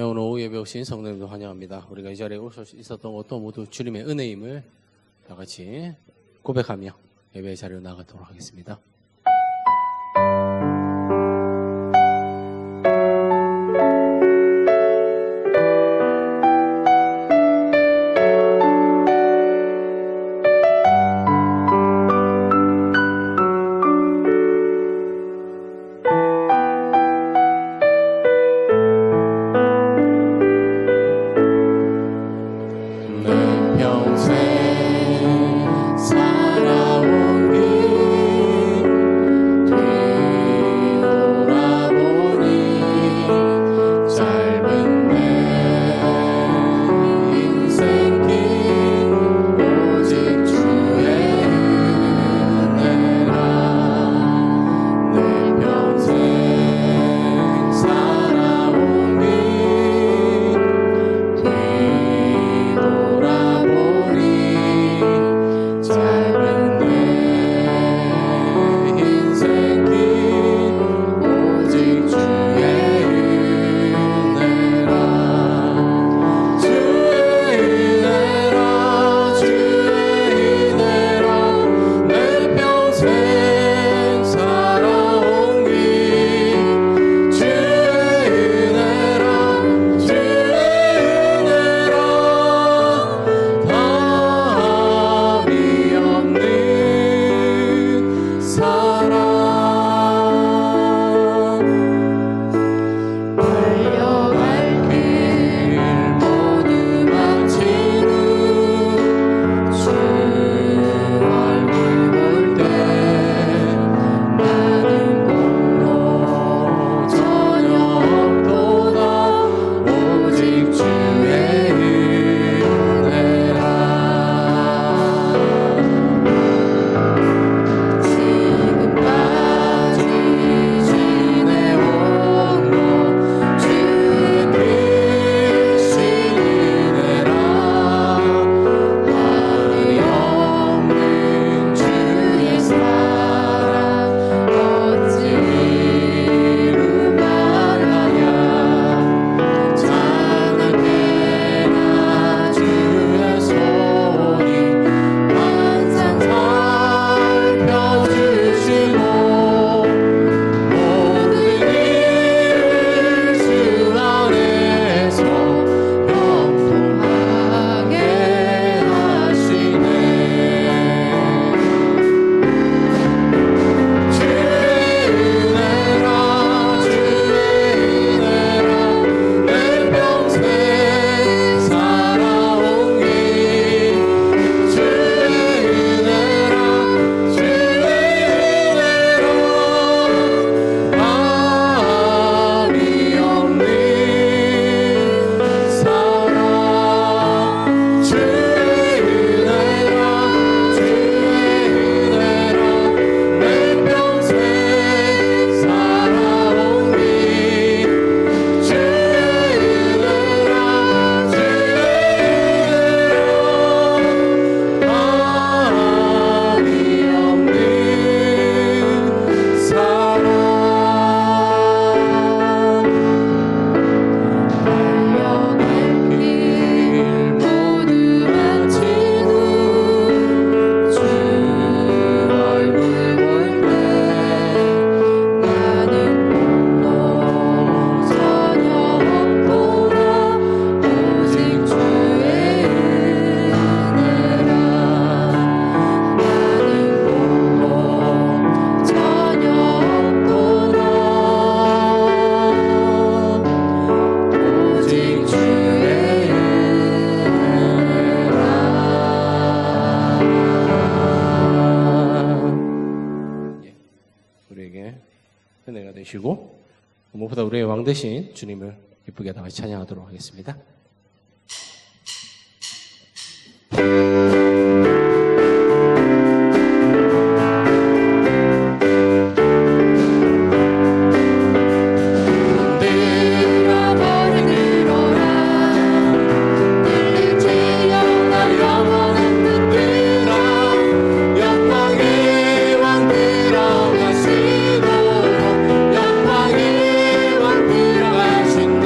오늘 오후 예배 오신 성도님들 환영합니다. 우리가 이 자리에 오실 수 있었던 것도 모두 주님의 은혜임을 다 같이 고백하며 예배의 자리로 나가도록 하겠습니다. 되시고 무엇보다 우리의 왕 되신 주님을 기쁘게 다 같이 찬양하도록 하겠습니다. 영광의 왕 들어가신다.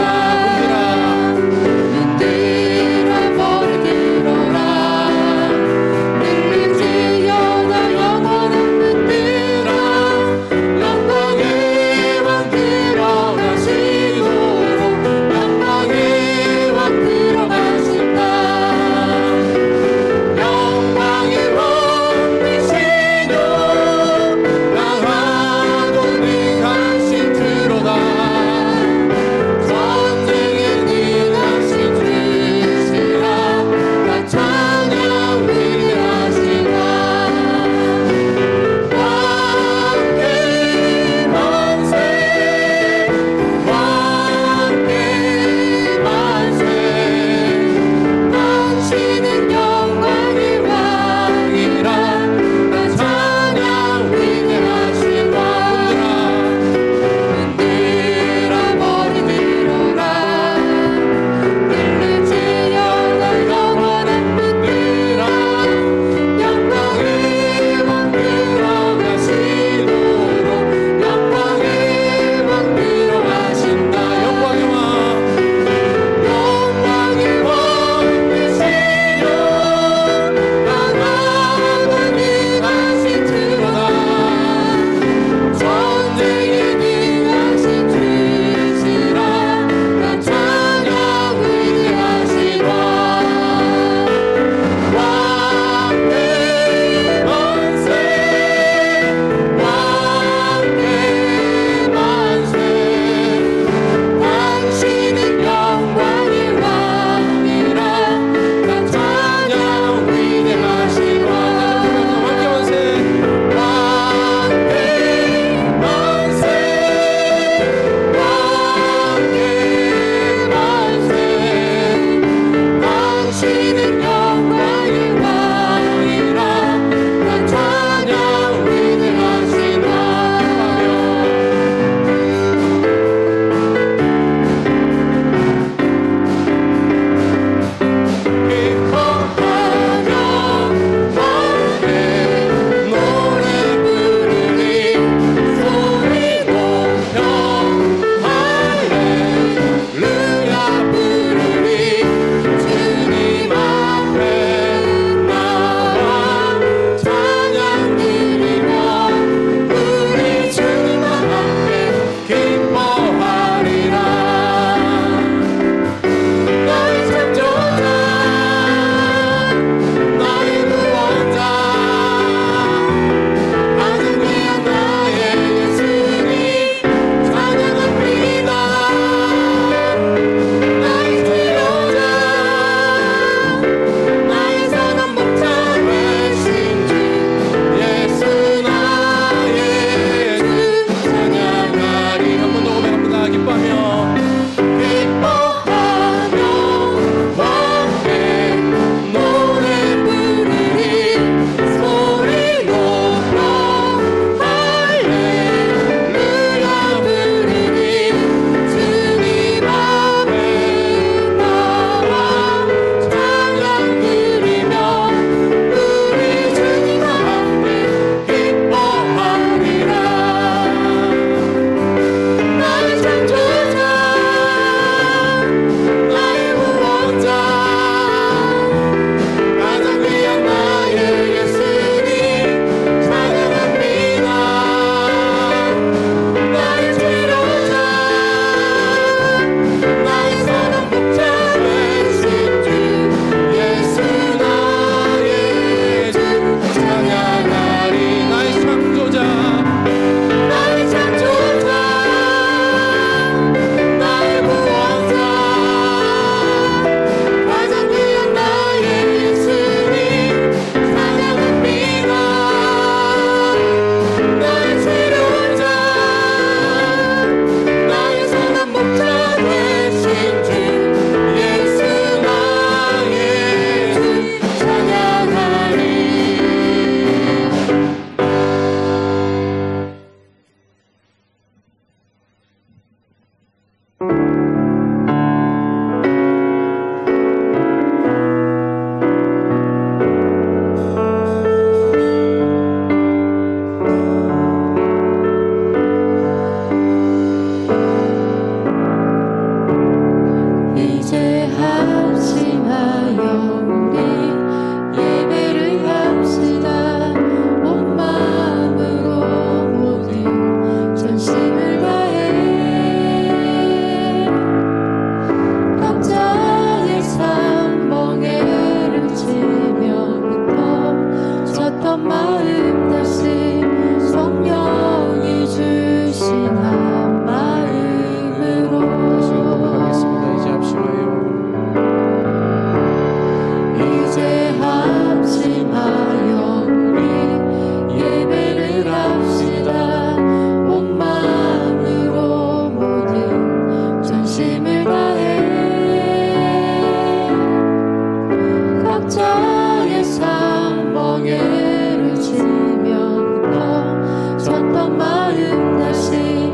지면부터 졌던 마음 다시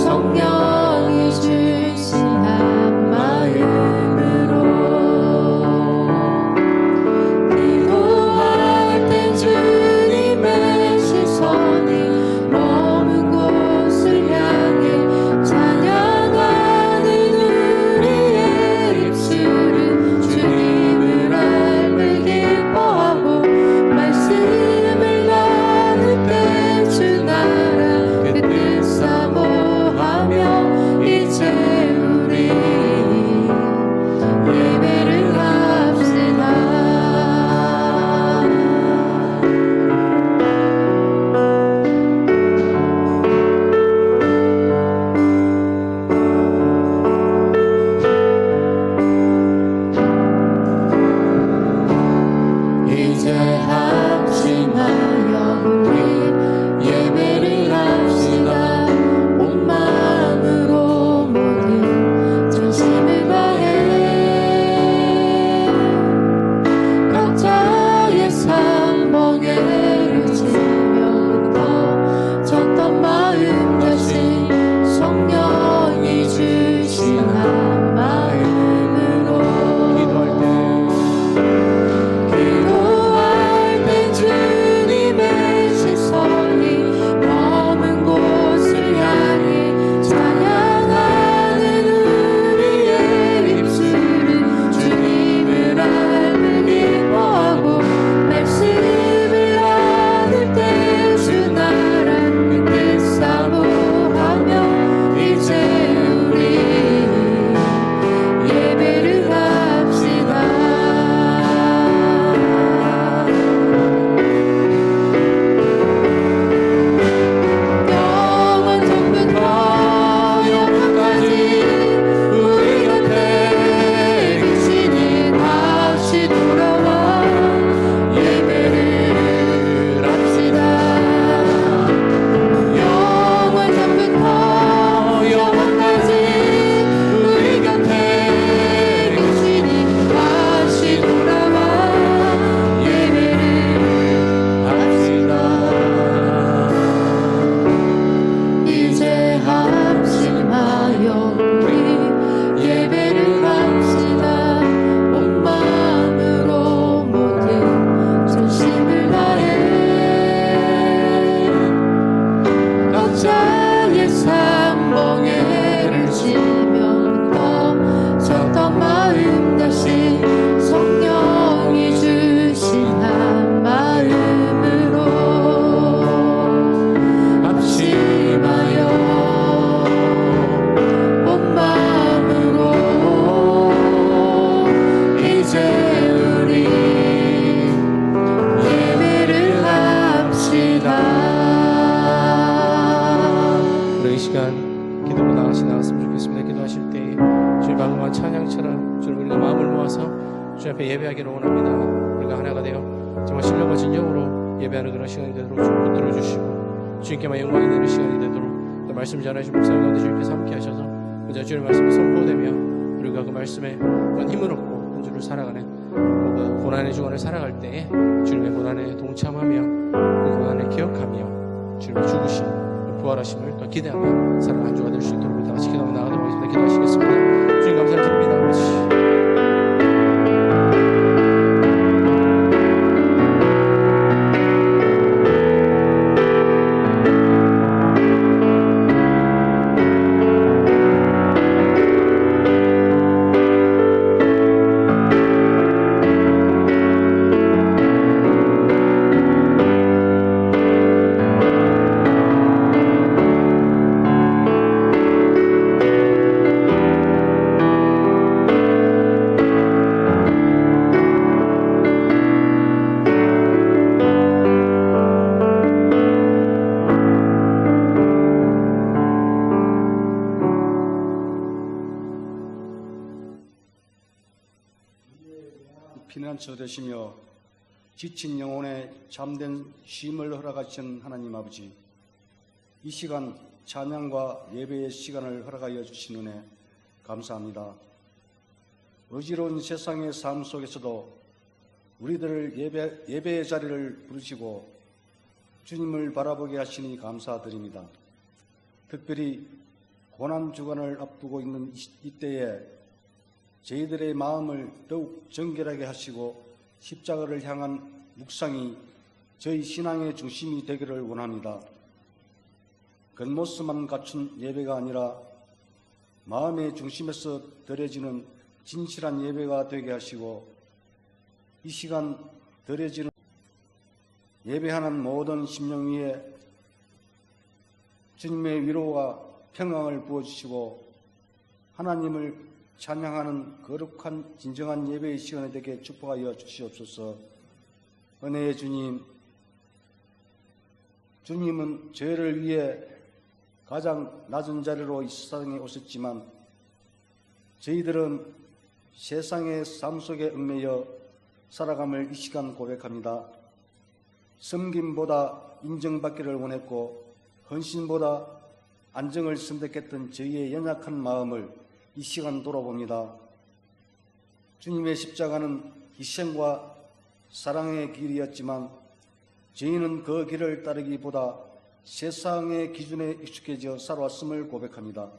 성령이 주신 한 마음으로 기도할 땐 주님의 시선이 머문 곳을 향해 찬양하는 우리의 입술은 주님을 알며 기뻐하고 말씀을 나눌 때 주 나라 그 뜻 사모하며 이제 우리 예배를 합시다. 이제 합심하여 우리 예배를 합시다. 온 마음으로 모든 전심을 다해 각자의 삶 멍에를 지면부터 졌던 마음 다시 성령이 주신 한 마음으로 기도할 땐 주님의 시선이 머문 곳을 향해 찬양하는 우리의 입술은 주님을 알며 기뻐하고 말씀을 나눌 때 주 나라 그 뜻 사모하며 이제 우리 예배를 합시다. 영원전부터 영원까지 우리 곁에 계시니 다시 돌아와 예배를 합시다. 영원전부터 영원까지 우리 곁에 계시니 다시 돌아와 예배를 합시다. 이제 합심하여 우리 예배를 합시다. 온 마음으로 모든 전심을 다해 각자의 삶 멍에를 지면부터 졌던 마음 다시 성령이 주신 한 마음으로 합심하여 온 마음으로 이제 우리 예배를 합시다. 우리 이 시간 기도로 나갔으면 좋겠습니다. 기도하실 때 주의 방금한 찬양처럼 주님 우리가 마음을 모아서 주 앞에 예배하기를 원합니다. 우리가 하나가 되어 정말 신령과 진정으로 예배하는 그런 시간이 되도록 주님 붙들어 주시고 주님께만 영광이 되는 시간이 되도록 또 말씀 전하신 목사님 가운데 주님께서 함께 하셔서 그저 주의 말씀을 선포되며 우리가 그 말씀에 어떤 힘을 얻고 한 주를 살아가는 그 고난의 주간을 살아갈 때에 주님의 고난에 동참하며 그 고난을 기억하며 주님의 죽으심 부활하심을 또 기대하며 살아가는 주가 될 수 있도록 우리 다 같이 기도하며 나가도록 하겠습니다. 기도하시겠습니다. 주님 감사를 드립니다. 아버지. 피난처 되시며 지친 영혼에 잠든 쉼을 허락하신 하나님 아버지, 이 시간 찬양과 예배의 시간을 허락하여 주신 은혜 감사합니다. 어지러운 세상의 삶 속에서도 우리들을 예배의 자리를 부르시고 주님을 바라보게 하시니 감사드립니다. 특별히 고난주간을 앞두고 있는 이때에 저희들의 마음을 더욱 정결하게 하시고 십자가를 향한 묵상이 저희 신앙의 중심이 되기를 원합니다. 겉모습만 갖춘 예배가 아니라 마음의 중심에서 드려지는 진실한 예배가 되게 하시고 이 시간 드려지는 예배하는 모든 심령 위에 주님의 위로와 평강을 부어주시고 하나님을 찬양하는 거룩한 진정한 예배의 시간이 되게 축복하여 주시옵소서. 은혜의 주님, 주님은 저희를 위해 가장 낮은 자리로 이 세상에 오셨지만 저희들은 세상의 삶 속에 얽매여 살아감을 이 시간 고백합니다. 섬김보다 인정받기를 원했고 헌신보다 안정을 선택했던 저희의 연약한 마음을 이 시간 돌아봅니다. 주님의 십자가는 희생과 사랑의 길이었지만 저희는 그 길을 따르기보다 세상의 기준에 익숙해져 살아왔음을 고백합니다.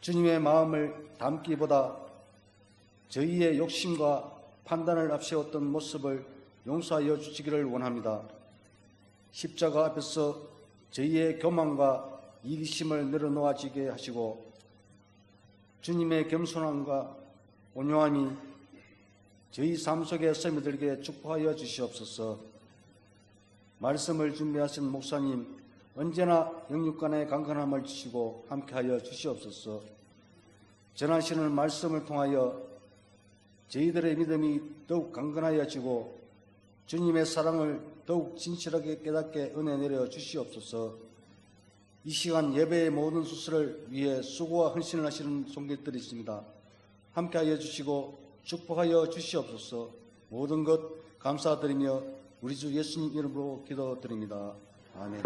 주님의 마음을 담기보다 저희의 욕심과 판단을 앞세웠던 모습을 용서하여 주시기를 원합니다. 십자가 앞에서 저희의 교만과 이기심을 내려놓아지게 하시고 주님의 겸손함과 온유함이 저희 삶 속에 스며들게 축복하여 주시옵소서. 말씀을 준비하신 목사님 언제나 영육간의 강건함을 주시고 함께하여 주시옵소서. 전하시는 말씀을 통하여 저희들의 믿음이 더욱 강건하여지고 주님의 사랑을 더욱 진실하게 깨닫게 은혜 내려 주시옵소서. 이 시간 예배의 모든 수술을 위해 수고와 헌신을 하시는 손길들이 있습니다. 함께하여 주시고 축복하여 주시옵소서. 모든 것 감사드리며 우리 주 예수님 이름으로 기도드립니다. 아멘.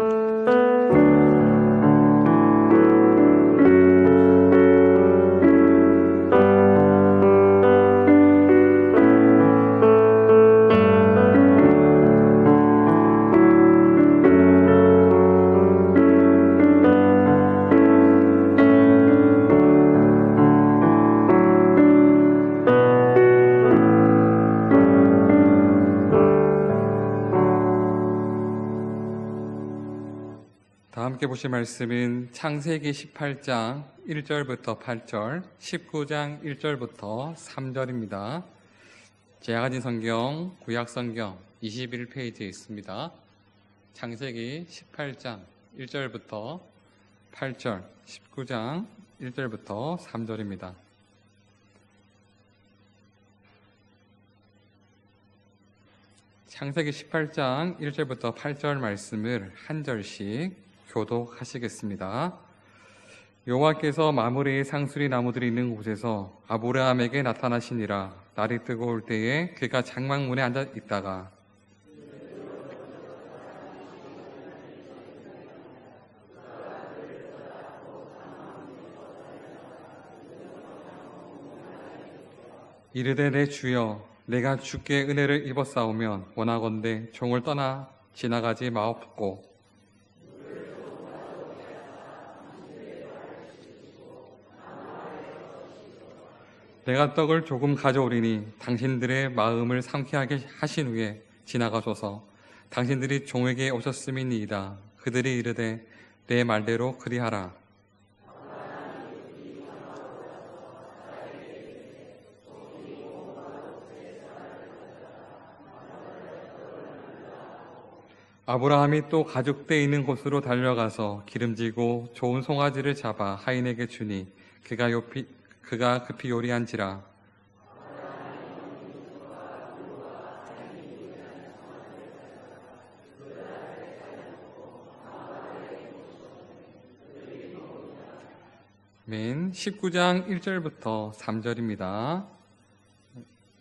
함께 보실 말씀은 창세기 18장 1절부터 8절, 19장 1절부터 3절입니다. 제가 가진 성경, 구약 성경 21페이지에 있습니다. 창세기 18장 1절부터 8절, 19장 1절부터 3절입니다. 창세기 18장 1절부터 8절 말씀을 한 절씩 교독하시겠습니다. 여호와께서 마므레의 상수리 나무들이 있는 곳에서 아브라함에게 나타나시니라. 날이 뜨거울 때에 그가 장막문에 앉아 있다가 이르되 내 주여 내가 주께 은혜를 입었사오면 원하건대 종을 떠나 지나가지 마옵고 내가 떡을 조금 가져오리니 당신들의 마음을 상쾌하게 하신 후에 지나가소서. 당신들이 종에게 오셨음이니이다. 그들이 이르되 내 말대로 그리하라. 아브라함이 또 가죽대 있는 곳으로 달려가서 기름지고 좋은 송아지를 잡아 하인에게 주니 그가 급히 요리한지라. 맨 19장 1절부터 3절입니다.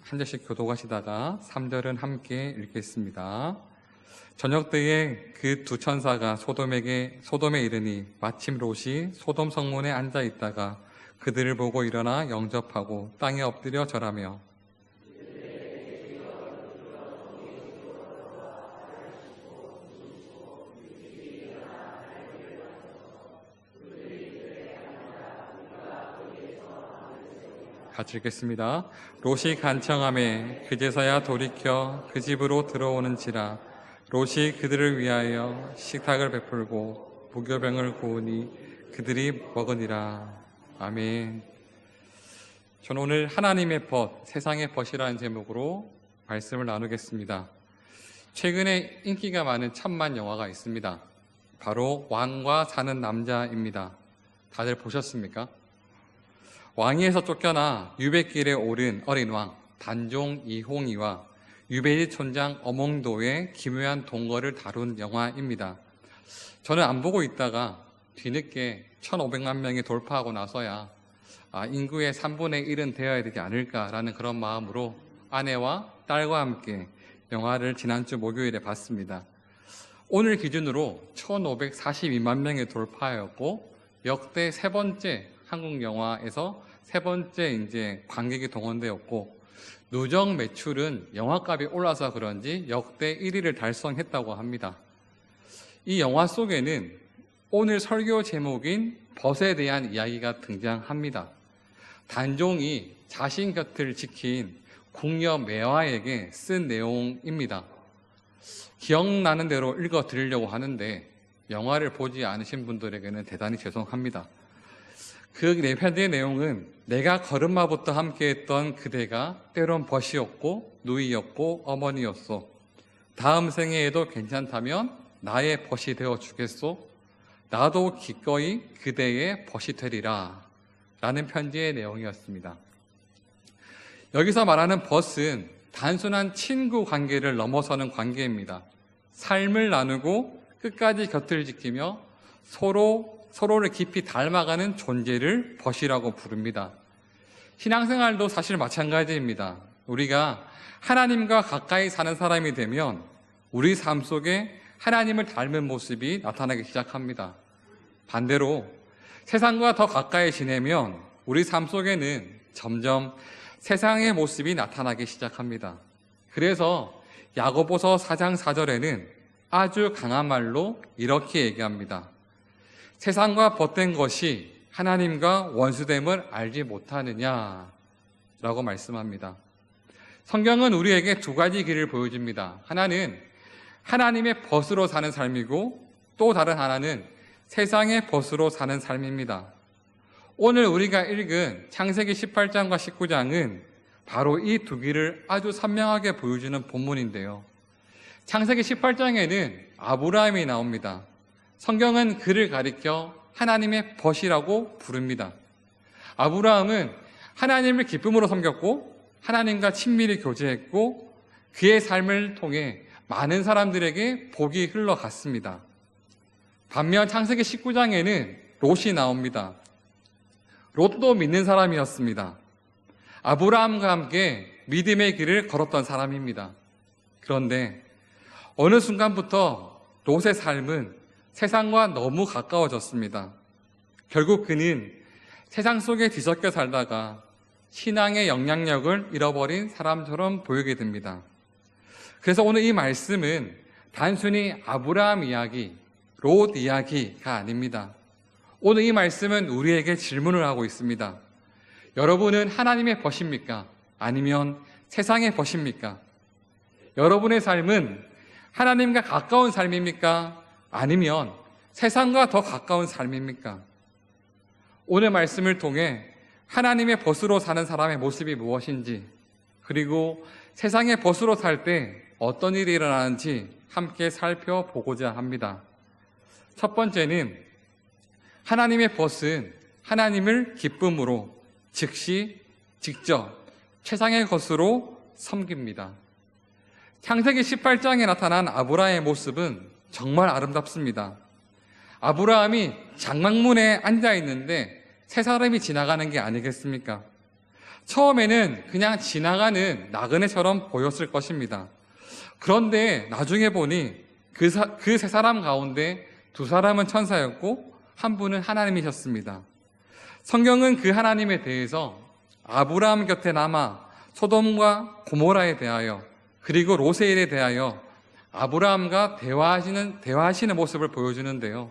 한 절씩 교독하시다가 3절은 함께 읽겠습니다. 저녁 때에 그 두 천사가 소돔에 이르니 마침 롯이 소돔 성문에 앉아 있다가 그들을 보고 일어나 영접하고 땅에 엎드려 절하며 같이 읽겠습니다. 롯이 간청하매 그제서야 돌이켜 그 집으로 들어오는지라. 롯이 그들을 위하여 식탁을 베풀고 무교병을 구우니 그들이 먹으니라. 아멘. 저는 오늘 하나님의 벗, 세상의 벗이라는 제목으로 말씀을 나누겠습니다. 최근에 인기가 많은 천만 영화가 있습니다. 바로 왕과 사는 남자입니다. 다들 보셨습니까? 왕위에서 쫓겨나 유배길에 오른 어린 왕 단종 이홍이와 유배지 촌장 어몽도의 기묘한 동거를 다룬 영화입니다. 저는 안 보고 있다가 뒤늦게 1,500만 명이 돌파하고 나서야 인구의 3분의 1은 되어야 되지 않을까라는 그런 마음으로 아내와 딸과 함께 영화를 지난주 목요일에 봤습니다. 오늘 기준으로 1,542만 명이 돌파하였고 역대 세 번째 한국 영화에서 세 번째 이제 관객이 동원되었고 누적 매출은 영화값이 올라서 그런지 역대 1위를 달성했다고 합니다. 이 영화 속에는 오늘 설교 제목인 벗에 대한 이야기가 등장합니다. 단종이 자신 곁을 지킨 궁녀 매화에게 쓴 내용입니다. 기억나는 대로 읽어 드리려고 하는데 영화를 보지 않으신 분들에게는 대단히 죄송합니다. 그 편지의 내용은 내가 걸음마부터 함께했던 그대가 때론 벗이었고 누이였고 어머니였소. 다음 생애에도 괜찮다면 나의 벗이 되어 주겠소. 나도 기꺼이 그대의 벗이 되리라. 라는 편지의 내용이었습니다. 여기서 말하는 벗은 단순한 친구 관계를 넘어서는 관계입니다. 삶을 나누고 끝까지 곁을 지키며 서로를 깊이 닮아가는 존재를 벗이라고 부릅니다. 신앙생활도 사실 마찬가지입니다. 우리가 하나님과 가까이 사는 사람이 되면 우리 삶 속에 하나님을 닮은 모습이 나타나기 시작합니다. 반대로 세상과 더 가까이 지내면 우리 삶 속에는 점점 세상의 모습이 나타나기 시작합니다. 그래서 야고보서 4장 4절에는 아주 강한 말로 이렇게 얘기합니다. 세상과 벗된 것이 하나님과 원수됨을 알지 못하느냐 라고 말씀합니다. 성경은 우리에게 두 가지 길을 보여줍니다. 하나는 하나님의 벗으로 사는 삶이고 또 다른 하나는 세상의 벗으로 사는 삶입니다. 오늘 우리가 읽은 창세기 18장과 19장은 바로 이 두 길을 아주 선명하게 보여주는 본문인데요. 창세기 18장에는 아브라함이 나옵니다. 성경은 그를 가리켜 하나님의 벗이라고 부릅니다. 아브라함은 하나님을 기쁨으로 섬겼고 하나님과 친밀히 교제했고 그의 삶을 통해 많은 사람들에게 복이 흘러갔습니다. 반면 창세기 19장에는 롯이 나옵니다. 롯도 믿는 사람이었습니다. 아브라함과 함께 믿음의 길을 걸었던 사람입니다. 그런데 어느 순간부터 롯의 삶은 세상과 너무 가까워졌습니다. 결국 그는 세상 속에 뒤섞여 살다가 신앙의 영향력을 잃어버린 사람처럼 보이게 됩니다. 그래서 오늘 이 말씀은 단순히 아브라함 이야기, 롯 이야기가 아닙니다. 오늘 이 말씀은 우리에게 질문을 하고 있습니다. 여러분은 하나님의 벗입니까? 아니면 세상의 벗입니까? 여러분의 삶은 하나님과 가까운 삶입니까? 아니면 세상과 더 가까운 삶입니까? 오늘 말씀을 통해 하나님의 벗으로 사는 사람의 모습이 무엇인지, 그리고 세상의 벗으로 살 때 어떤 일이 일어나는지 함께 살펴보고자 합니다. 첫 번째는 하나님의 벗은 하나님을 기쁨으로 즉시 직접 최상의 것으로 섬깁니다. 창세기 18장에 나타난 아브라함의 모습은 정말 아름답습니다. 아브라함이 장막문에 앉아 있는데 세 사람이 지나가는 게 아니겠습니까? 처음에는 그냥 지나가는 나그네처럼 보였을 것입니다. 그런데 나중에 보니 그 세 사람 가운데 두 사람은 천사였고 한 분은 하나님이셨습니다. 성경은 그 하나님에 대해서 아브라함 곁에 남아 소돔과 고모라에 대하여 그리고 롯의 일에 대하여 아브라함과 대화하시는 모습을 보여주는데요.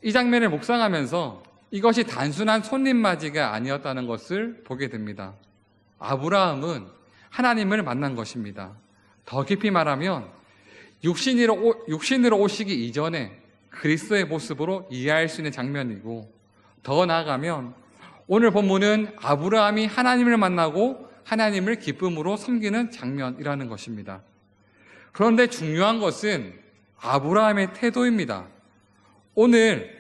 이 장면을 묵상하면서 이것이 단순한 손님 맞이가 아니었다는 것을 보게 됩니다. 아브라함은 하나님을 만난 것입니다. 더 깊이 말하면 육신으로 오시기 이전에 그리스도의 모습으로 이해할 수 있는 장면이고, 더 나아가면 오늘 본문은 아브라함이 하나님을 만나고 하나님을 기쁨으로 섬기는 장면이라는 것입니다. 그런데 중요한 것은 아브라함의 태도입니다. 오늘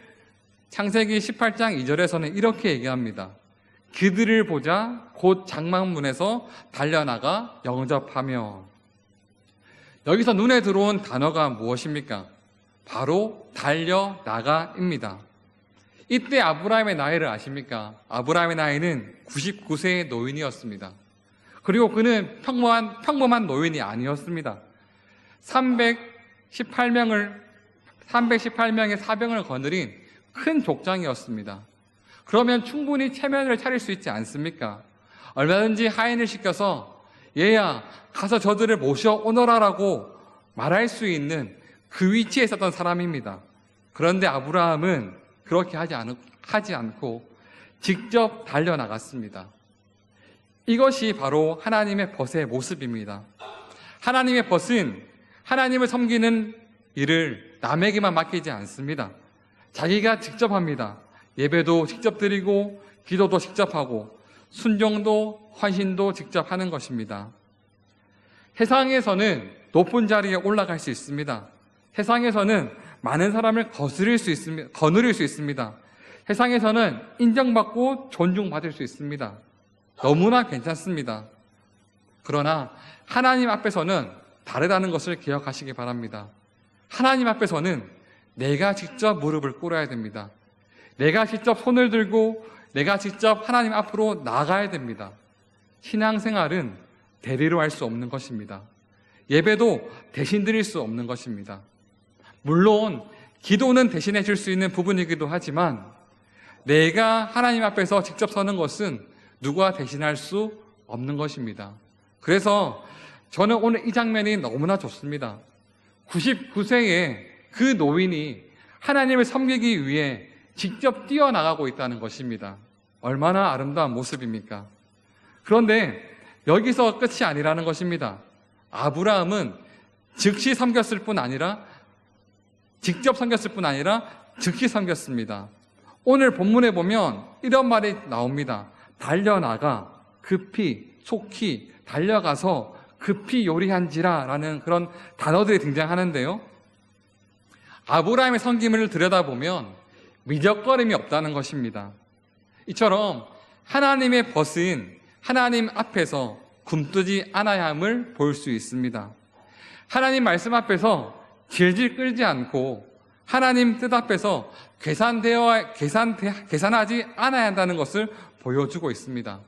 창세기 18장 2절에서는 이렇게 얘기합니다. 그들을 보자 곧 장막문에서 달려나가 영접하며. 여기서 눈에 들어온 단어가 무엇입니까? 바로 달려나가입니다. 이때 아브라함의 나이를 아십니까? 아브라함의 나이는 99세의 노인이었습니다. 그리고 그는 평범한 노인이 아니었습니다. 318명의 사병을 거느린 큰 족장이었습니다. 그러면 충분히 체면을 차릴 수 있지 않습니까? 얼마든지 하인을 시켜서 얘야 가서 저들을 모셔오너라라고 말할 수 있는 그 위치에 있었던 사람입니다. 그런데 아브라함은 그렇게 하지 않고 직접 달려나갔습니다. 이것이 바로 하나님의 벗의 모습입니다. 하나님의 벗은 하나님을 섬기는 일을 남에게만 맡기지 않습니다. 자기가 직접 합니다. 예배도 직접 드리고 기도도 직접 하고 순종도 헌신도 직접 하는 것입니다. 세상에서는 높은 자리에 올라갈 수 있습니다. 세상에서는 많은 사람을 거느릴 수 있습니다. 세상에서는 인정받고 존중받을 수 있습니다. 너무나 괜찮습니다. 그러나 하나님 앞에서는 다르다는 것을 기억하시기 바랍니다. 하나님 앞에서는 내가 직접 무릎을 꿇어야 됩니다. 내가 직접 손을 들고 내가 직접 하나님 앞으로 나가야 됩니다. 신앙생활은 대리로 할 수 없는 것입니다. 예배도 대신 드릴 수 없는 것입니다. 물론 기도는 대신해 줄 수 있는 부분이기도 하지만 내가 하나님 앞에서 직접 서는 것은 누가 대신할 수 없는 것입니다. 그래서 저는 오늘 이 장면이 너무나 좋습니다. 99세의 그 노인이 하나님을 섬기기 위해 직접 뛰어나가고 있다는 것입니다. 얼마나 아름다운 모습입니까? 그런데 여기서 끝이 아니라는 것입니다. 아브라함은 즉시 섬겼을 뿐 아니라 직접 섬겼을 뿐 아니라 즉시 섬겼습니다. 오늘 본문에 보면 이런 말이 나옵니다. 달려나가 급히 속히 달려가서 급히 요리한지라 라는 그런 단어들이 등장하는데요. 아브라함의 섬김을 들여다보면 미적거림이 없다는 것입니다. 이처럼 하나님의 벗은 하나님 앞에서 굼뜨지 않아야 함을 볼 수 있습니다. 하나님 말씀 앞에서 질질 끌지 않고 하나님 뜻 앞에서 계산하지 않아야 한다는 것을 보여주고 있습니다.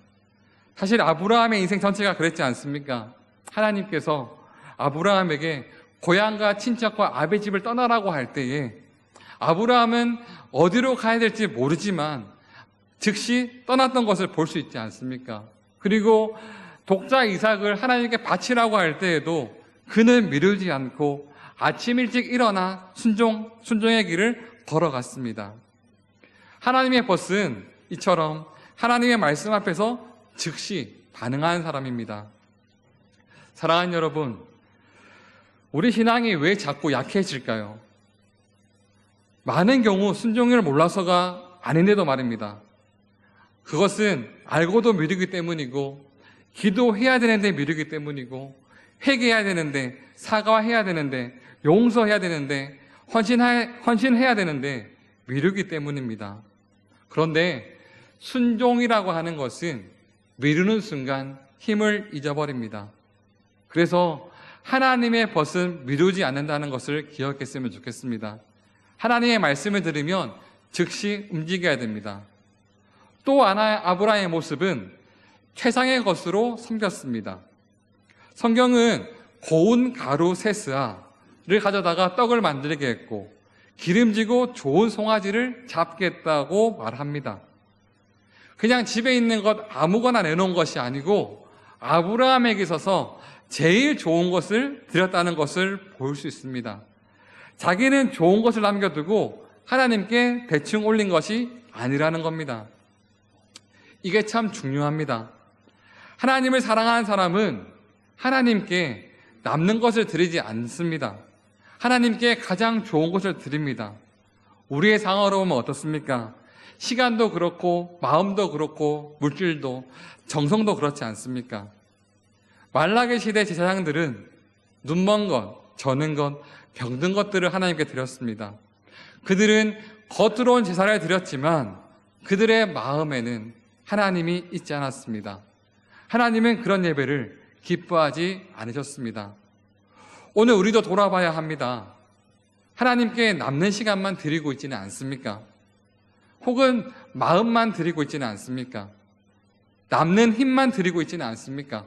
사실 아브라함의 인생 전체가 그랬지 않습니까? 하나님께서 아브라함에게 고향과 친척과 아베 집을 떠나라고 할 때에 아브라함은 어디로 가야 될지 모르지만 즉시 떠났던 것을 볼 수 있지 않습니까? 그리고 독자 이삭을 하나님께 바치라고 할 때에도 그는 미루지 않고 아침 일찍 일어나 순종의 길을 걸어갔습니다. 하나님의 벗은 이처럼 하나님의 말씀 앞에서 즉시 반응하는 사람입니다. 사랑하는 여러분, 우리 신앙이 왜 자꾸 약해질까요? 많은 경우 순종을 몰라서가 아닌데도 말입니다. 그것은 알고도 미루기 때문이고 기도해야 되는데 미루기 때문이고 회개해야 되는데 사과해야 되는데 용서해야 되는데 헌신해야 되는데 미루기 때문입니다. 그런데 순종이라고 하는 것은 미루는 순간 힘을 잊어버립니다. 그래서 하나님의 벗은 미루지 않는다는 것을 기억했으면 좋겠습니다. 하나님의 말씀을 들으면 즉시 움직여야 됩니다. 또 하나의 아브라함의 모습은 최상의 것으로 섬겼습니다. 성경은 고운 가루 세스아를 가져다가 떡을 만들게 했고 기름지고 좋은 송아지를 잡겠다고 말합니다. 그냥 집에 있는 것 아무거나 내놓은 것이 아니고 아브라함에게 있어서 제일 좋은 것을 드렸다는 것을 볼 수 있습니다. 자기는 좋은 것을 남겨두고 하나님께 대충 올린 것이 아니라는 겁니다. 이게 참 중요합니다. 하나님을 사랑하는 사람은 하나님께 남는 것을 드리지 않습니다. 하나님께 가장 좋은 것을 드립니다. 우리의 상황으로 보면 어떻습니까? 시간도 그렇고 마음도 그렇고 물질도 정성도 그렇지 않습니까? 말라기 시대 제사장들은 눈먼 것, 저는 것, 병든 것들을 하나님께 드렸습니다. 그들은 겉으로는 제사를 드렸지만 그들의 마음에는 하나님이 있지 않았습니다. 하나님은 그런 예배를 기뻐하지 않으셨습니다. 오늘 우리도 돌아봐야 합니다. 하나님께 남는 시간만 드리고 있지는 않습니까? 혹은 마음만 드리고 있지는 않습니까? 남는 힘만 드리고 있지는 않습니까?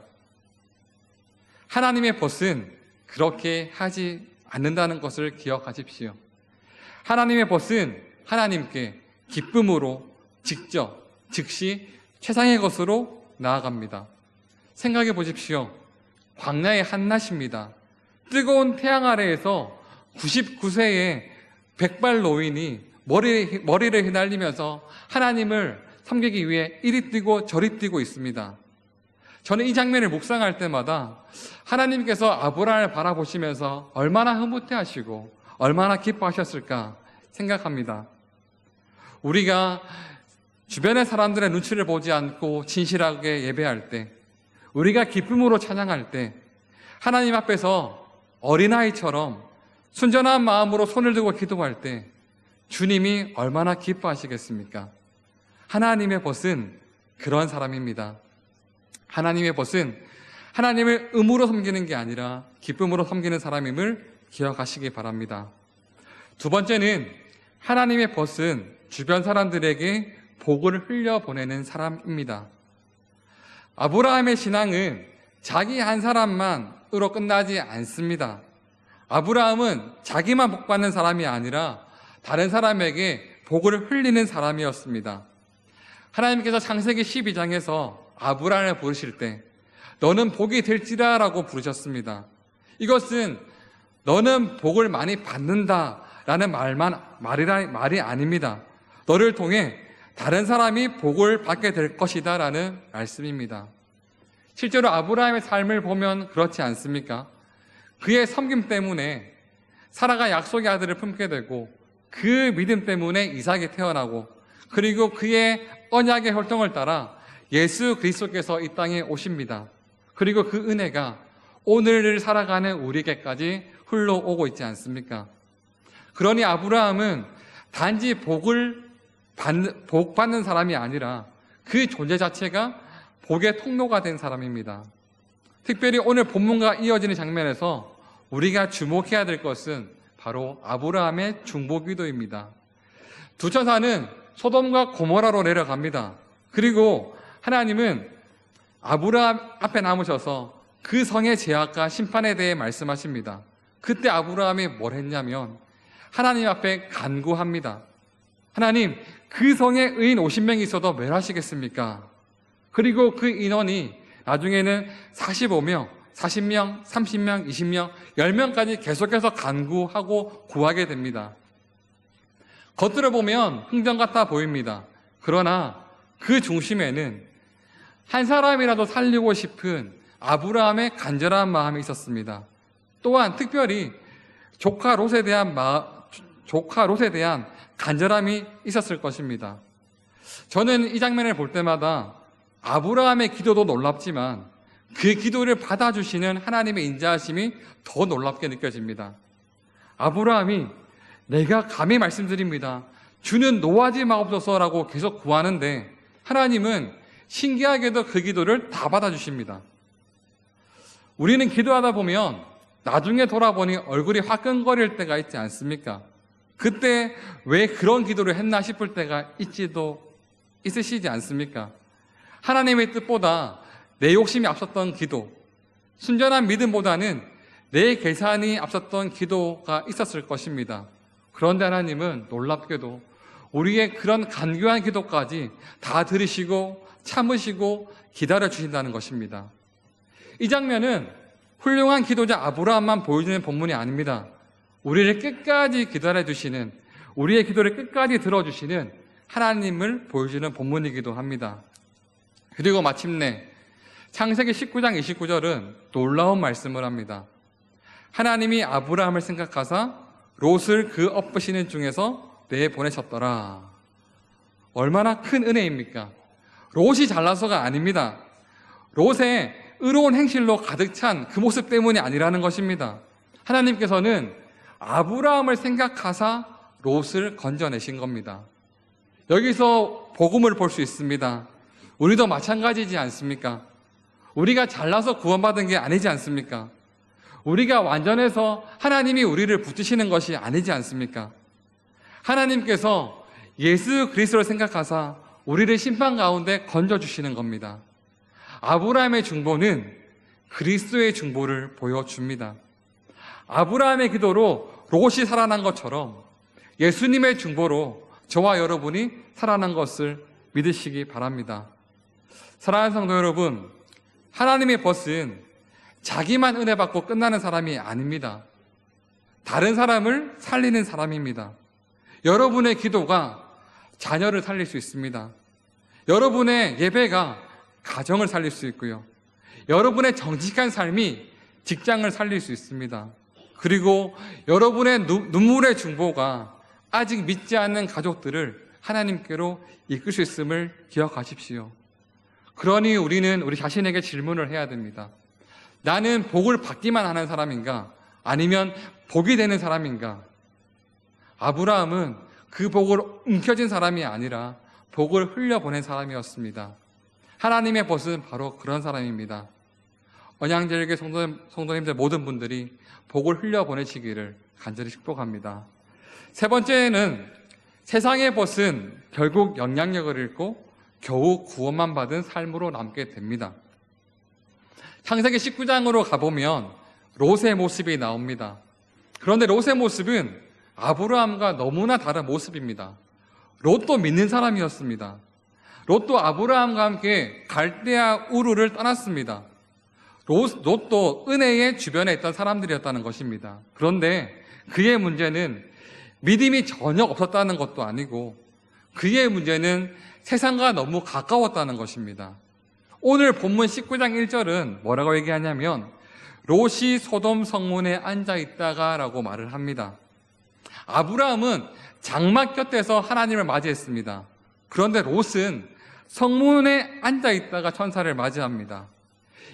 하나님의 벗은 그렇게 하지 않는다는 것을 기억하십시오. 하나님의 벗은 하나님께 기쁨으로 직접, 즉시 최상의 것으로 나아갑니다. 생각해 보십시오. 광야의 한낮입니다. 뜨거운 태양 아래에서 99세의 백발 노인이 머리를 휘날리면서 하나님을 섬기기 위해 이리 뛰고 저리 뛰고 있습니다. 저는 이 장면을 묵상할 때마다 하나님께서 아브라함을 바라보시면서 얼마나 흐뭇해하시고 얼마나 기뻐하셨을까 생각합니다. 우리가 주변의 사람들의 눈치를 보지 않고 진실하게 예배할 때, 우리가 기쁨으로 찬양할 때, 하나님 앞에서 어린아이처럼 순전한 마음으로 손을 들고 기도할 때 주님이 얼마나 기뻐하시겠습니까? 하나님의 벗은 그런 사람입니다. 하나님의 벗은 하나님을 의무로 섬기는 게 아니라 기쁨으로 섬기는 사람임을 기억하시기 바랍니다. 두 번째는 하나님의 벗은 주변 사람들에게 복을 흘려보내는 사람입니다. 아브라함의 신앙은 자기 한 사람만으로 끝나지 않습니다. 아브라함은 자기만 복받는 사람이 아니라 다른 사람에게 복을 흘리는 사람이었습니다. 하나님께서 창세기 12장에서 아브라함을 부르실 때 너는 복이 될지라 라고 부르셨습니다. 이것은 너는 복을 많이 받는다라는 말이 아닙니다. 너를 통해 다른 사람이 복을 받게 될 것이다 라는 말씀입니다. 실제로 아브라함의 삶을 보면 그렇지 않습니까? 그의 섬김 때문에 사라가 약속의 아들을 품게 되고 그 믿음 때문에 이삭이 태어나고 그리고 그의 언약의 활동을 따라 예수 그리스도께서 이 땅에 오십니다. 그리고 그 은혜가 오늘을 살아가는 우리에게까지 흘러오고 있지 않습니까? 그러니 아브라함은 단지 복 받는 사람이 아니라 그 존재 자체가 복의 통로가 된 사람입니다. 특별히 오늘 본문과 이어지는 장면에서 우리가 주목해야 될 것은 바로 아브라함의 중보기도입니다. 두 천사는 소돔과 고모라로 내려갑니다. 그리고 하나님은 아브라함 앞에 남으셔서 그 성의 죄악과 심판에 대해 말씀하십니다. 그때 아브라함이 뭘 했냐면 하나님 앞에 간구합니다. 하나님, 그 성에 의인 50명이 있어도 멸하시겠습니까? 그리고 그 인원이 나중에는 45명, 40명, 30명, 20명, 10명까지 계속해서 간구하고 구하게 됩니다. 겉으로 보면 흥정 같아 보입니다. 그러나 그 중심에는 한 사람이라도 살리고 싶은 아브라함의 간절한 마음이 있었습니다. 또한 특별히 조카 롯에 대한 간절함이 있었을 것입니다. 저는 이 장면을 볼 때마다 아브라함의 기도도 놀랍지만 그 기도를 받아주시는 하나님의 인자하심이 더 놀랍게 느껴집니다. 아브라함이 내가 감히 말씀드립니다. 주는 노하지 마옵소서라고 계속 구하는데 하나님은 신기하게도 그 기도를 다 받아주십니다. 우리는 기도하다 보면 나중에 돌아보니 얼굴이 화끈거릴 때가 있지 않습니까? 그때 왜 그런 기도를 했나 싶을 때가 있으시지 않습니까? 하나님의 뜻보다 내 욕심이 앞섰던 기도, 순전한 믿음보다는 내 계산이 앞섰던 기도가 있었을 것입니다. 그런데 하나님은 놀랍게도 우리의 그런 간교한 기도까지 다 들으시고 참으시고 기다려 주신다는 것입니다. 이 장면은 훌륭한 기도자 아브라함만 보여주는 본문이 아닙니다. 우리를 끝까지 기다려 주시는, 우리의 기도를 끝까지 들어주시는 하나님을 보여주는 본문이기도 합니다. 그리고 마침내 창세기 19장 29절은 놀라운 말씀을 합니다. 하나님이 아브라함을 생각하사 롯을 그 엎으시는 중에서 내보내셨더라. 얼마나 큰 은혜입니까? 롯이 잘나서가 아닙니다. 롯의 의로운 행실로 가득 찬 그 모습 때문이 아니라는 것입니다. 하나님께서는 아브라함을 생각하사 롯을 건져내신 겁니다. 여기서 복음을 볼 수 있습니다. 우리도 마찬가지지 않습니까? 우리가 잘나서 구원받은 게 아니지 않습니까? 우리가 완전해서 하나님이 우리를 붙드시는 것이 아니지 않습니까? 하나님께서 예수 그리스도를 생각하사 우리를 심판 가운데 건져주시는 겁니다. 아브라함의 중보는 그리스도의 중보를 보여줍니다. 아브라함의 기도로 롯이 살아난 것처럼 예수님의 중보로 저와 여러분이 살아난 것을 믿으시기 바랍니다. 사랑하는 성도 여러분, 하나님의 벗은 자기만 은혜 받고 끝나는 사람이 아닙니다. 다른 사람을 살리는 사람입니다. 여러분의 기도가 자녀를 살릴 수 있습니다. 여러분의 예배가 가정을 살릴 수 있고요. 여러분의 정직한 삶이 직장을 살릴 수 있습니다. 그리고 여러분의 눈물의 중보가 아직 믿지 않는 가족들을 하나님께로 이끌 수 있음을 기억하십시오. 그러니 우리는 우리 자신에게 질문을 해야 됩니다. 나는 복을 받기만 하는 사람인가? 아니면 복이 되는 사람인가? 아브라함은 그 복을 움켜쥔 사람이 아니라 복을 흘려보낸 사람이었습니다. 하나님의 벗은 바로 그런 사람입니다. 언양제일교회 성도님들 모든 분들이 복을 흘려보내시기를 간절히 축복합니다. 세 번째는 세상의 벗은 결국 영향력을 잃고 겨우 구원만 받은 삶으로 남게 됩니다. 창세기 19장으로 가보면 롯의 모습이 나옵니다. 그런데 롯의 모습은 아브라함과 너무나 다른 모습입니다. 롯도 믿는 사람이었습니다. 롯도 아브라함과 함께 갈대아 우르를 떠났습니다. 롯도 은혜의 주변에 있던 사람들이었다는 것입니다. 그런데 그의 문제는 믿음이 전혀 없었다는 것도 아니고 그의 문제는 세상과 너무 가까웠다는 것입니다. 오늘 본문 19장 1절은 뭐라고 얘기하냐면 롯이 소돔 성문에 앉아 있다가 라고 말을 합니다. 아브라함은 장막 곁에서 하나님을 맞이했습니다. 그런데 롯은 성문에 앉아 있다가 천사를 맞이합니다.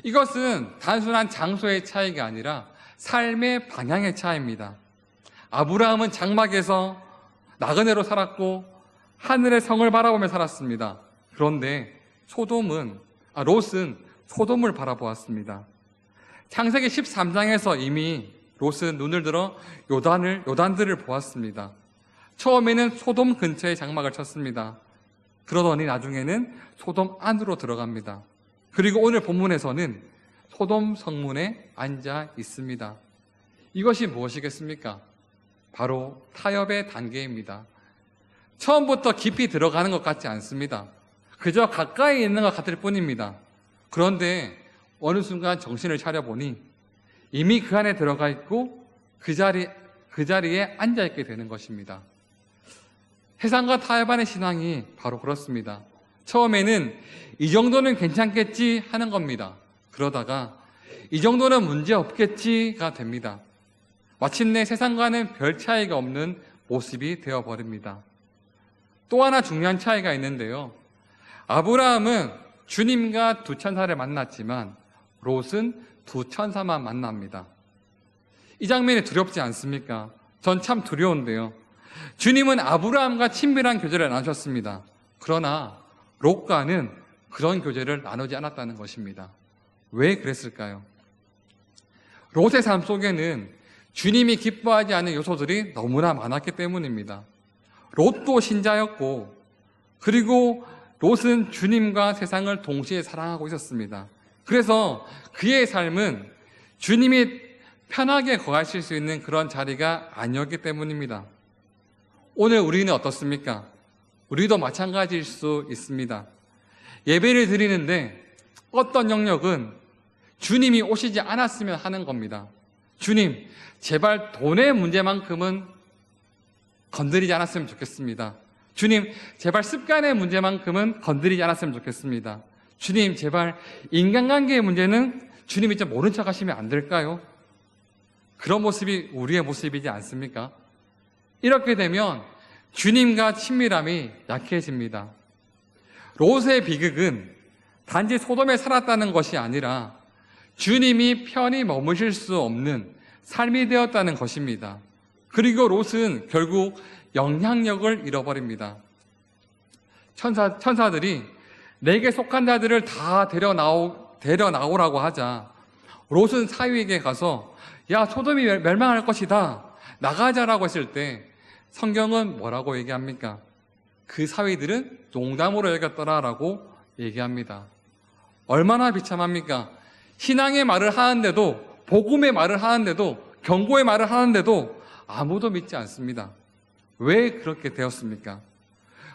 이것은 단순한 장소의 차이가 아니라 삶의 방향의 차이입니다. 아브라함은 장막에서 나그네로 살았고 하늘의 성을 바라보며 살았습니다. 그런데 롯은 소돔을 바라보았습니다. 창세기 13장에서 이미 롯은 눈을 들어 요단들을 보았습니다. 처음에는 소돔 근처에 장막을 쳤습니다. 그러더니 나중에는 소돔 안으로 들어갑니다. 그리고 오늘 본문에서는 소돔 성문에 앉아 있습니다. 이것이 무엇이겠습니까? 바로 타협의 단계입니다. 처음부터 깊이 들어가는 것 같지 않습니다. 그저 가까이 있는 것 같을 뿐입니다. 그런데 어느 순간 정신을 차려보니 이미 그 안에 들어가 있고 그 자리에 앉아 있게 되는 것입니다. 세상과 타협안의 신앙이 바로 그렇습니다. 처음에는 이 정도는 괜찮겠지 하는 겁니다. 그러다가 이 정도는 문제 없겠지가 됩니다. 마침내 세상과는 별 차이가 없는 모습이 되어버립니다. 또 하나 중요한 차이가 있는데요. 아브라함은 주님과 두 천사를 만났지만 롯은 두 천사만 만납니다. 이 장면이 두렵지 않습니까? 전 참 두려운데요. 주님은 아브라함과 친밀한 교제를 나누셨습니다. 그러나 롯과는 그런 교제를 나누지 않았다는 것입니다. 왜 그랬을까요? 롯의 삶 속에는 주님이 기뻐하지 않는 요소들이 너무나 많았기 때문입니다. 롯도 신자였고 그리고 롯은 주님과 세상을 동시에 사랑하고 있었습니다. 그래서 그의 삶은 주님이 편하게 거하실 수 있는 그런 자리가 아니었기 때문입니다. 오늘 우리는 어떻습니까? 우리도 마찬가지일 수 있습니다. 예배를 드리는데 어떤 영역은 주님이 오시지 않았으면 하는 겁니다. 주님, 제발 돈의 문제만큼은 건드리지 않았으면 좋겠습니다. 주님, 제발 습관의 문제만큼은 건드리지 않았으면 좋겠습니다. 주님, 제발 인간관계의 문제는 주님이 좀 모른 척 하시면 안 될까요? 그런 모습이 우리의 모습이지 않습니까? 이렇게 되면 주님과 친밀함이 약해집니다. 롯의 비극은 단지 소돔에 살았다는 것이 아니라 주님이 편히 머무실 수 없는 삶이 되었다는 것입니다. 그리고 롯은 결국 영향력을 잃어버립니다. 천사들이 내게 속한 자들을 다 데려나오라고 하자 롯은 사위에게 가서 야, 소돔이 멸망할 것이다, 나가자라고 했을 때 성경은 뭐라고 얘기합니까? 그 사위들은 농담으로 여겼더라라고 얘기합니다. 얼마나 비참합니까? 신앙의 말을 하는데도, 복음의 말을 하는데도, 경고의 말을 하는데도 아무도 믿지 않습니다. 왜 그렇게 되었습니까?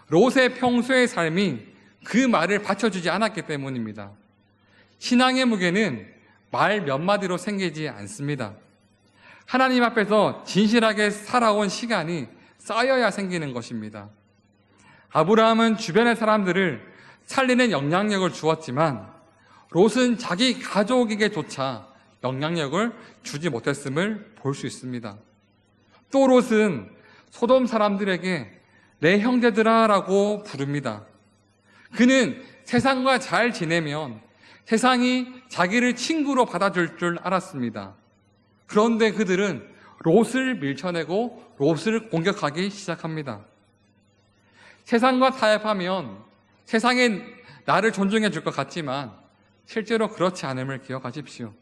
롯의 평소의 삶이 그 말을 받쳐주지 않았기 때문입니다. 신앙의 무게는 말 몇 마디로 생기지 않습니다. 하나님 앞에서 진실하게 살아온 시간이 쌓여야 생기는 것입니다. 아브라함은 주변의 사람들을 살리는 영향력을 주었지만 롯은 자기 가족에게조차 영향력을 주지 못했음을 볼 수 있습니다. 또 롯은 소돔 사람들에게 내 형제들아 라고 부릅니다. 그는 세상과 잘 지내면 세상이 자기를 친구로 받아줄 줄 알았습니다. 그런데 그들은 롯을 밀쳐내고 롯을 공격하기 시작합니다. 세상과 타협하면 세상에 나를 존중해 줄 것 같지만 실제로 그렇지 않음을 기억하십시오.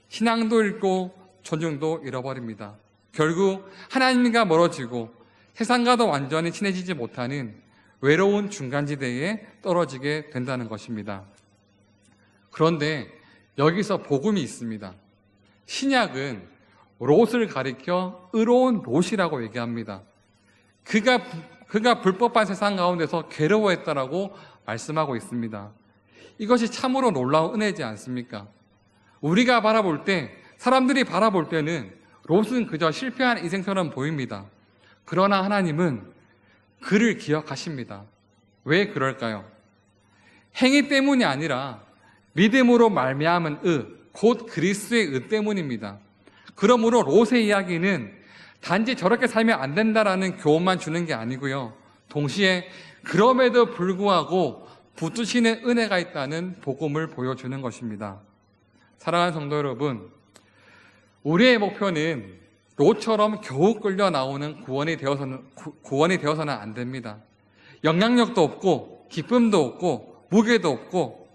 신앙도 잃고 존중도 잃어버립니다. 결국 하나님과 멀어지고 세상과도 완전히 친해지지 못하는 외로운 중간지대에 떨어지게 된다는 것입니다. 그런데 여기서 복음이 있습니다. 신약은 롯을 가리켜 의로운 롯이라고 얘기합니다. 그가 불법한 세상 가운데서 괴로워했다라고 말씀하고 있습니다. 이것이 참으로 놀라운 은혜지 않습니까? 우리가 바라볼 때, 사람들이 바라볼 때는 롯은 그저 실패한 인생처럼 보입니다. 그러나 하나님은 그를 기억하십니다. 왜 그럴까요? 행위 때문이 아니라 믿음으로 말미암은 곧 그리스도의 의 때문입니다. 그러므로 롯의 이야기는 단지 저렇게 살면 안 된다라는 교훈만 주는 게 아니고요. 동시에 그럼에도 불구하고 붙드시는 은혜가 있다는 복음을 보여주는 것입니다. 사랑하는 성도 여러분, 우리의 목표는 롯처럼 겨우 끌려 나오는 구원이 되어서는 안 됩니다. 영향력도 없고 기쁨도 없고 무게도 없고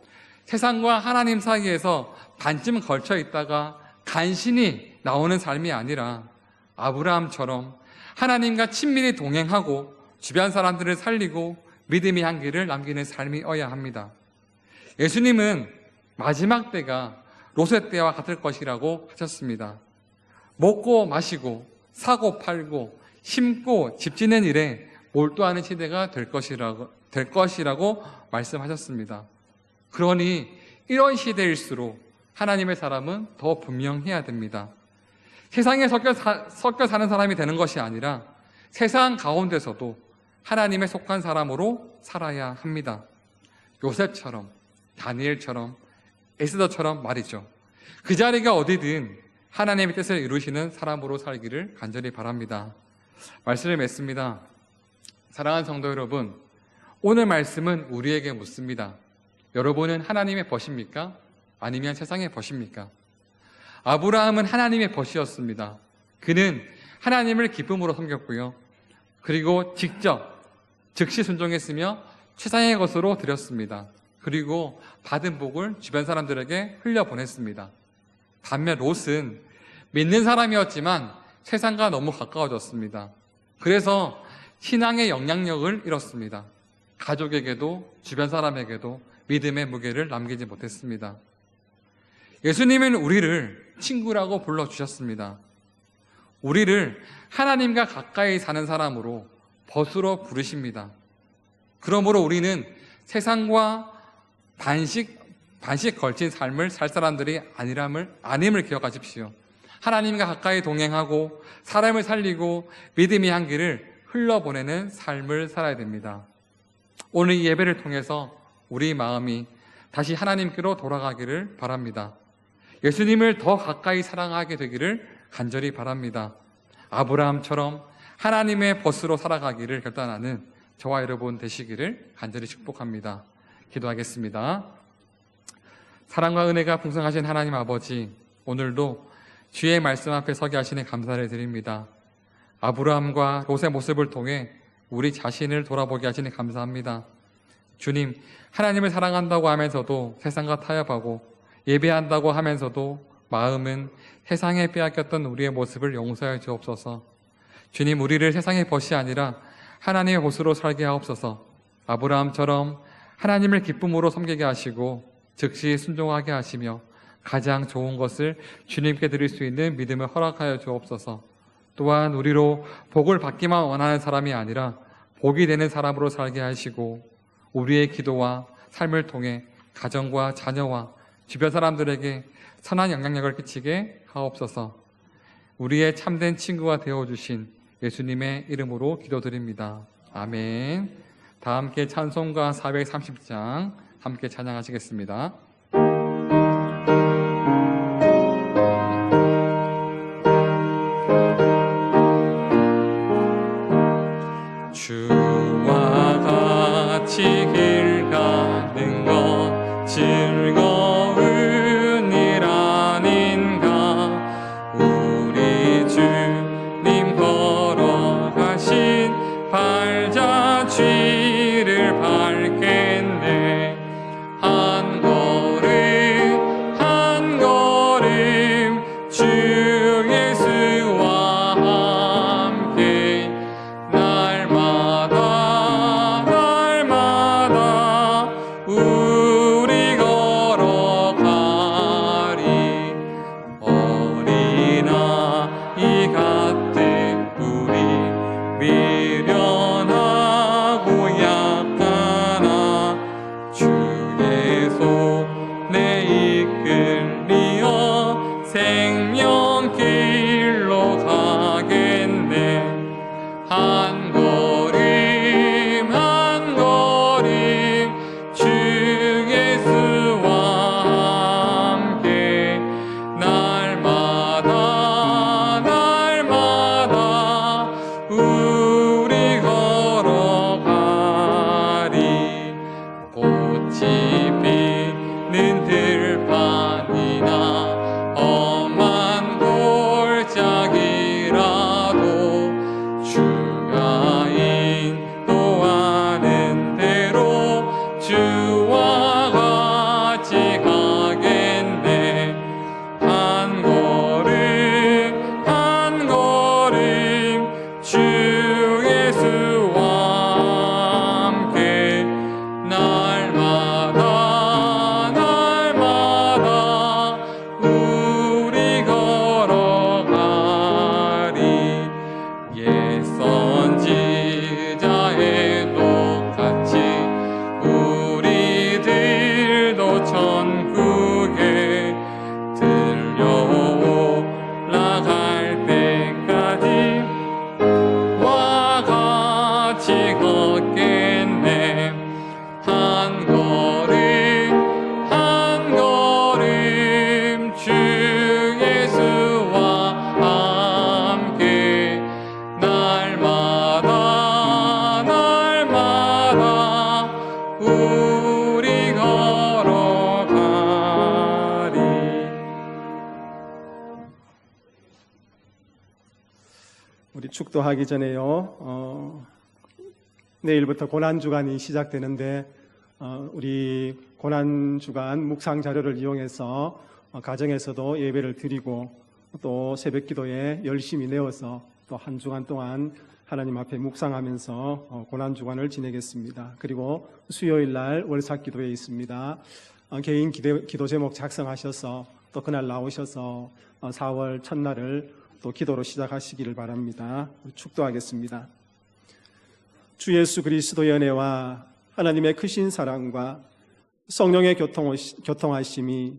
세상과 하나님 사이에서 반쯤 걸쳐 있다가 간신히 나오는 삶이 아니라 아브라함처럼 하나님과 친밀히 동행하고 주변 사람들을 살리고 믿음의 향기를 남기는 삶이어야 합니다. 예수님은 마지막 때가 롯의 때와 같을 것이라고 하셨습니다. 먹고 마시고 사고 팔고 심고 집 짓는 일에 몰두하는 시대가 될 것이라고 말씀하셨습니다. 그러니 이런 시대일수록 하나님의 사람은 더 분명해야 됩니다. 세상에 섞여 사는 사람이 되는 것이 아니라 세상 가운데서도 하나님에 속한 사람으로 살아야 합니다. 요셉처럼, 다니엘처럼, 에스더처럼 말이죠. 그 자리가 어디든 하나님의 뜻을 이루시는 사람으로 살기를 간절히 바랍니다. 말씀을 맺습니다. 사랑하는 성도 여러분, 오늘 말씀은 우리에게 묻습니다. 여러분은 하나님의 벗입니까? 아니면 세상의 벗입니까? 아브라함은 하나님의 벗이었습니다. 그는 하나님을 기쁨으로 섬겼고요. 그리고 즉시 순종했으며 최상의 것으로 드렸습니다. 그리고 받은 복을 주변 사람들에게 흘려보냈습니다. 반면 롯은 믿는 사람이었지만 세상과 너무 가까워졌습니다. 그래서 신앙의 영향력을 잃었습니다. 가족에게도 주변 사람에게도 믿음의 무게를 남기지 못했습니다. 예수님은 우리를 친구라고 불러주셨습니다. 우리를 하나님과 가까이 사는 사람으로 벗으로 부르십니다. 그러므로 우리는 세상과 반씩 걸친 삶을 살 사람들이 아님을 기억하십시오. 하나님과 가까이 동행하고 사람을 살리고 믿음의 향기를 흘러보내는 삶을 살아야 됩니다. 오늘 이 예배를 통해서 우리 마음이 다시 하나님께로 돌아가기를 바랍니다. 예수님을 더 가까이 사랑하게 되기를 간절히 바랍니다. 아브라함처럼 하나님의 벗으로 살아가기를 결단하는 저와 여러분 되시기를 간절히 축복합니다. 기도하겠습니다. 사랑과 은혜가 풍성하신 하나님 아버지, 오늘도 주의 말씀 앞에 서게 하시니 감사를 드립니다. 아브라함과 롯의 모습을 통해 우리 자신을 돌아보게 하시니 감사합니다. 주님, 하나님을 사랑한다고 하면서도 세상과 타협하고 예배한다고 하면서도 마음은 세상에 빼앗겼던 우리의 모습을 용서하여 주옵소서. 주님, 우리를 세상의 벗이 아니라 하나님의 벗으로 살게 하옵소서. 아브라함처럼 하나님을 기쁨으로 섬기게 하시고 즉시 순종하게 하시며 가장 좋은 것을 주님께 드릴 수 있는 믿음을 허락하여 주옵소서. 또한 우리로 복을 받기만 원하는 사람이 아니라 복이 되는 사람으로 살게 하시고 우리의 기도와 삶을 통해 가정과 자녀와 주변 사람들에게 선한 영향력을 끼치게 하옵소서. 우리의 참된 친구가 되어주신 예수님의 이름으로 기도드립니다. 아멘. 다 함께 찬송가 430장 함께 찬양하시겠습니다. 주와 같이 길 가는 것 즐거운 일 아닌가. 우리 주님 걸어가신 발자취를 밟겠네. 한 걸음 한 걸음 주 예수와 함께 날마다 날마다 우리 걸어가리. 어린아이 같은 우리 미련하고 약하나 주의 손에 이끌리어 생명길로 가겠네. 한 걸음 한 걸음 주 예수와 함께 날마다 날마다 우리 걸어가리. 꽃이 피는 들판이나 험한 골짜기라도 주가 인도하는 대로 주와 같이 가겠네. 한 걸음 한 걸음 주 예수와 함께 날마다 날마다 우리 걸어가리. 옛 선지자의 똑같이 우리들도 천국에 들려올라갈 때까지 와 같이 걷겠네. 한 걸음 한 걸음 주 예수와 함께 날마다 날마다 우리 걸어가리. 우리 축도하기 전에요. 내일부터 고난주간이 시작되는데 우리 고난주간 묵상 자료를 이용해서 가정에서도 예배를 드리고 또 새벽기도에 열심히 내어서 또 한 주간 동안 하나님 앞에 묵상하면서 고난주간을 지내겠습니다. 그리고 수요일 날 월삭기도에 있습니다. 개인 기도 제목 작성하셔서 또 그날 나오셔서 4월 첫날을 또 기도로 시작하시기를 바랍니다. 축도하겠습니다. 주 예수 그리스도의 은혜와 하나님의 크신 사랑과 성령의 교통하심이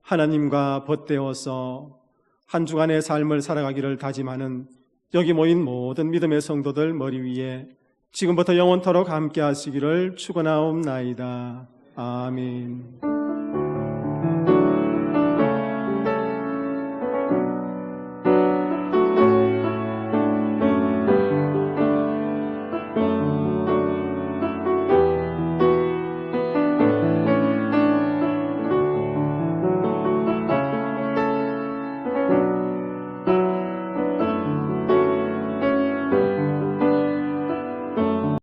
하나님과 벗되어서 한 주간의 삶을 살아가기를 다짐하는 여기 모인 모든 믿음의 성도들 머리 위에 지금부터 영원토록 함께 하시기를 축원하옵나이다. 아멘.